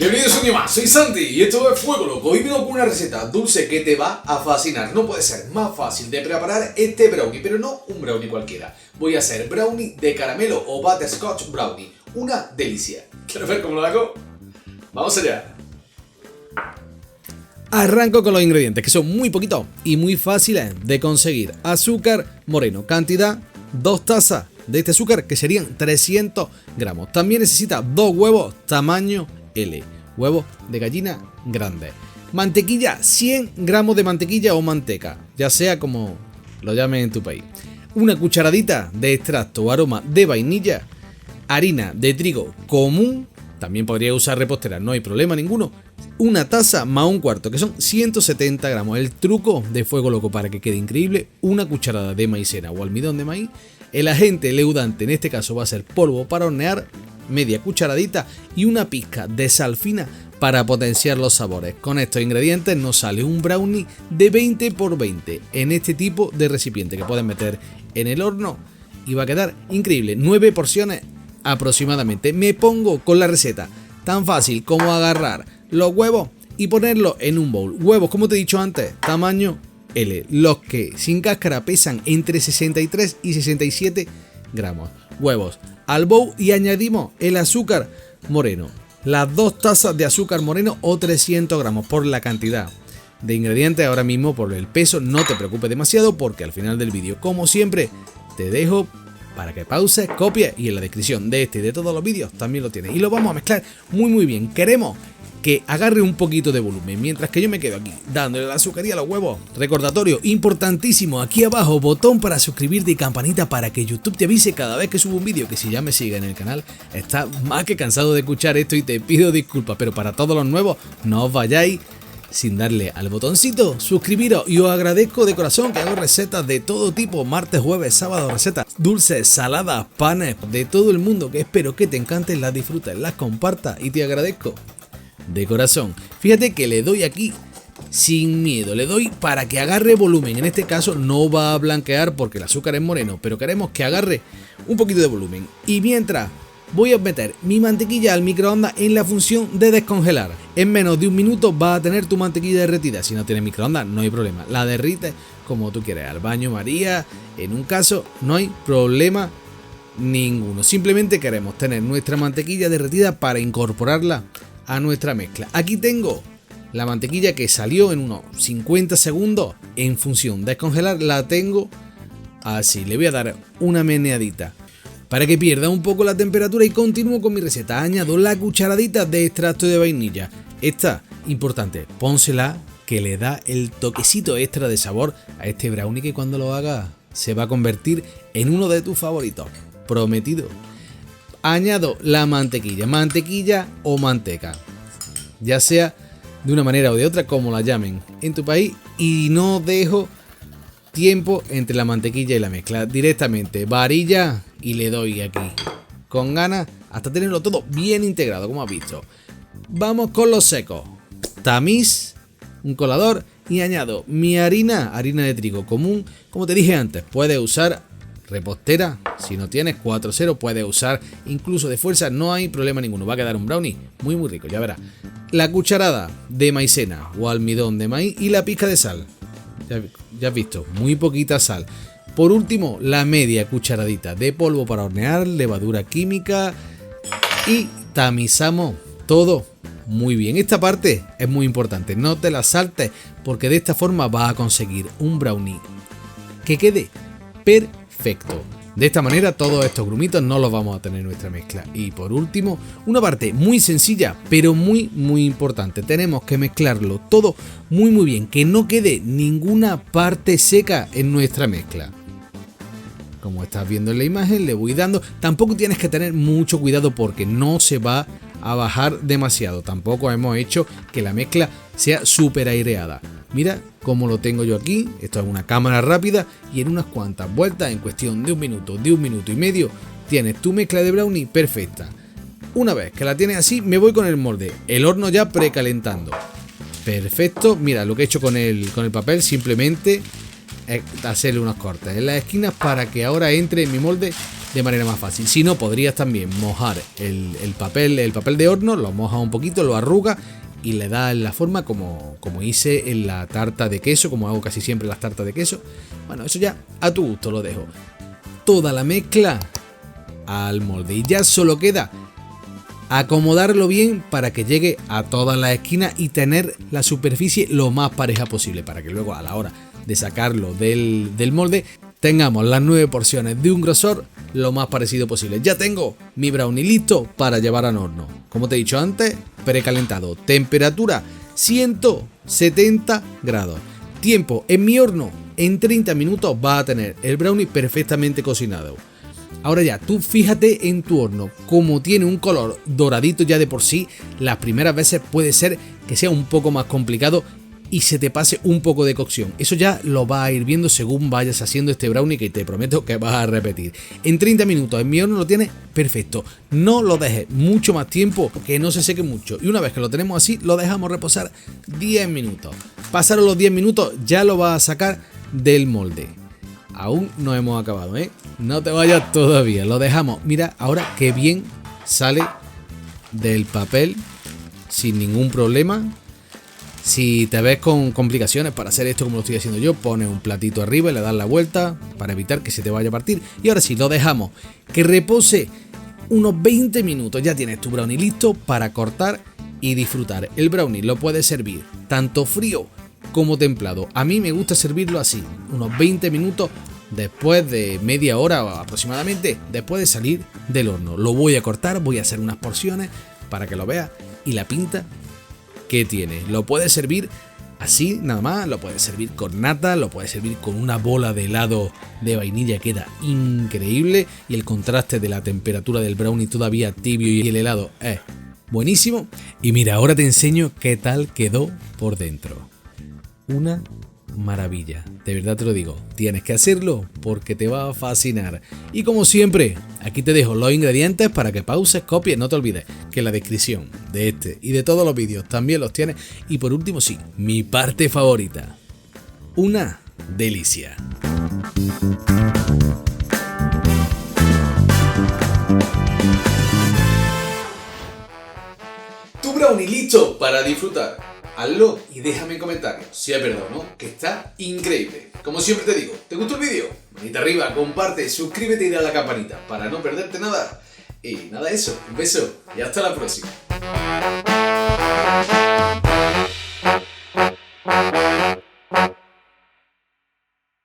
Bienvenidos un día más, soy Santi y esto es Fuego Loco. Hoy vengo con una receta dulce que te va a fascinar. No puede ser más fácil de preparar este brownie, pero no un brownie cualquiera. Voy a hacer brownie de caramelo o butterscotch brownie. Una delicia. ¿Quieres ver cómo lo hago? Vamos allá. Arranco con los ingredientes, que son muy poquitos y muy fáciles de conseguir. Azúcar moreno, cantidad 2 tazas de este azúcar, que serían 300 gramos. También necesita 2 huevos tamaño L, huevos de gallina grandes. Mantequilla, 100 gramos de mantequilla o manteca, ya sea como lo llamen en tu país. Una cucharadita de extracto o aroma de vainilla. Harina de trigo común, también podría usar repostera, no hay problema ninguno. Una taza más un cuarto, que son 170 gramos. El truco de Fuego Loco para que quede increíble: una cucharada de maicena o almidón de maíz. El agente leudante en este caso va a ser polvo para hornear, media cucharadita, y una pizca de sal fina para potenciar los sabores. Con estos ingredientes nos sale un brownie de 20 por 20 en este tipo de recipiente que pueden meter en el horno y va a quedar increíble. 9 porciones aproximadamente. Me pongo con la receta tan fácil como agarrar los huevos y ponerlos en un bowl. Huevos, como te he dicho antes, tamaño L, los que sin cáscara pesan entre 63 y 67 gramos. Huevos al bowl y añadimos el azúcar moreno, las 2 tazas de azúcar moreno o 300 gramos por la cantidad de ingredientes. Ahora mismo por el peso no te preocupes demasiado, porque al final del vídeo, como siempre, te dejo para que pauses, copies, y en la descripción de este y de todos los vídeos también lo tienes. Y lo vamos a mezclar muy bien. Queremos que agarre un poquito de volumen mientras que yo me quedo aquí dándole la azucaría a los huevos. Recordatorio importantísimo, aquí abajo botón para suscribirte y campanita para que YouTube te avise cada vez que subo un vídeo. Que si ya me sigues en el canal, estás más que cansado de escuchar esto y te pido disculpas, pero para todos los nuevos, no os vayáis sin darle al botoncito suscribiros, y os agradezco de corazón que hago recetas de todo tipo, martes, jueves, sábado, recetas dulces, saladas, panes, de todo el mundo, que espero que te encanten, las disfrutes, las compartas, y te agradezco de corazón. Fíjate que le doy aquí sin miedo, le doy para que agarre volumen. En este caso no va a blanquear porque el azúcar es moreno, pero queremos que agarre un poquito de volumen. Y mientras voy a meter mi mantequilla al microondas en la función de descongelar. En menos de un minuto vas a tener tu mantequilla derretida. Si no tienes microondas no hay problema, la derrites como tú quieras, al baño María, en un caso no hay problema ninguno. Simplemente queremos tener nuestra mantequilla derretida para incorporarla a nuestra mezcla. Aquí tengo la mantequilla que salió en unos 50 segundos. En función de descongelar la tengo así. Le voy a dar una meneadita para que pierda un poco la temperatura y continúo con mi receta. Añado la cucharadita de extracto de vainilla. Esta, importante, pónsela, que le da el toquecito extra de sabor a este brownie, que cuando lo hagas se va a convertir en uno de tus favoritos, prometido. Añado la mantequilla o manteca, ya sea de una manera o de otra, como la llamen en tu país, y no dejo tiempo entre la mantequilla y la mezcla. Directamente varilla y le doy aquí con ganas hasta tenerlo todo bien integrado, como has visto. Vamos con los secos. Tamiz, un colador, y añado mi harina de trigo común. Como te dije antes, puedes usar repostera, si no tienes 4-0 puedes usar incluso de fuerza, no hay problema ninguno. Va a quedar un brownie muy rico, ya verás. La cucharada de maicena o almidón de maíz y la pizca de sal. Ya has visto, muy poquita sal. Por último, la media cucharadita de polvo para hornear, levadura química, y tamizamos todo muy bien. Esta parte es muy importante, no te la saltes, porque de esta forma vas a conseguir un brownie que quede perfecto. De esta manera todos estos grumitos no los vamos a tener en nuestra mezcla. Y por último, una parte muy sencilla pero muy importante. Tenemos que mezclarlo todo muy bien, que no quede ninguna parte seca en nuestra mezcla. Como estás viendo en la imagen, le voy dando. Tampoco tienes que tener mucho cuidado porque no se va a bajar demasiado. Tampoco hemos hecho que la mezcla sea súper aireada. Mira cómo lo tengo yo aquí. Esto es una cámara rápida y en unas cuantas vueltas, en cuestión de un minuto y medio, tienes tu mezcla de brownie perfecta. Una vez que la tienes así, me voy con el molde, el horno ya precalentando. Perfecto. Mira lo que he hecho con el papel, simplemente hacerle unos cortes en las esquinas para que ahora entre en mi molde de manera más fácil. Si no, podrías también mojar el papel de horno, lo mojas un poquito, lo arrugas y le das la forma como hice en la tarta de queso, como hago casi siempre en las tartas de queso. Bueno, eso ya a tu gusto lo dejo. Toda la mezcla al molde y ya solo queda acomodarlo bien para que llegue a todas las esquinas y tener la superficie lo más pareja posible, para que luego a la hora de sacarlo del molde tengamos las 9 porciones de un grosor lo más parecido posible. Ya tengo mi brownie listo para llevar al horno. Como te he dicho antes, precalentado, temperatura 170 grados. Tiempo en mi horno, en 30 minutos va a tener el brownie perfectamente cocinado. Ahora ya, tú fíjate en tu horno, como tiene un color doradito ya de por sí, las primeras veces puede ser que sea un poco más complicado y se te pase un poco de cocción. Eso ya lo vas a ir viendo según vayas haciendo este brownie, que te prometo que vas a repetir. En 30 minutos en mi horno lo tienes perfecto. No lo dejes mucho más tiempo, que no se seque mucho. Y una vez que lo tenemos así, lo dejamos reposar 10 minutos. Pasaron los 10 minutos, ya lo vas a sacar del molde. Aún no hemos acabado, ¿eh? No te vayas todavía, lo dejamos. Mira ahora qué bien sale del papel sin ningún problema. Si te ves con complicaciones para hacer esto como lo estoy haciendo yo, pones un platito arriba y le das la vuelta para evitar que se te vaya a partir. Y ahora sí, lo dejamos que repose unos 20 minutos. Ya tienes tu brownie listo para cortar y disfrutar. El brownie lo puedes servir tanto frío como templado. A mí me gusta servirlo así, unos 20 minutos después de media hora aproximadamente, después de salir del horno. Lo voy a cortar, voy a hacer unas porciones para que lo veas y la pinta que tiene. Lo puedes servir así nada más, lo puedes servir con nata, lo puedes servir con una bola de helado de vainilla, queda increíble y el contraste de la temperatura del brownie todavía tibio y el helado es buenísimo. Y mira, ahora te enseño qué tal quedó por dentro. Una maravilla, de verdad te lo digo, tienes que hacerlo porque te va a fascinar. Y como siempre, aquí te dejo los ingredientes para que pauses, copies, no te olvides que en la descripción de este y de todos los vídeos también los tienes. Y por último, sí, mi parte favorita, una delicia. Tu brownie listo para disfrutar. Hazlo y déjame en comentarios si es verdad o no, que está increíble. Como siempre te digo, ¿te gustó el vídeo? Manita arriba, comparte, suscríbete y dale a la campanita para no perderte nada. Y nada, eso, un beso y hasta la próxima.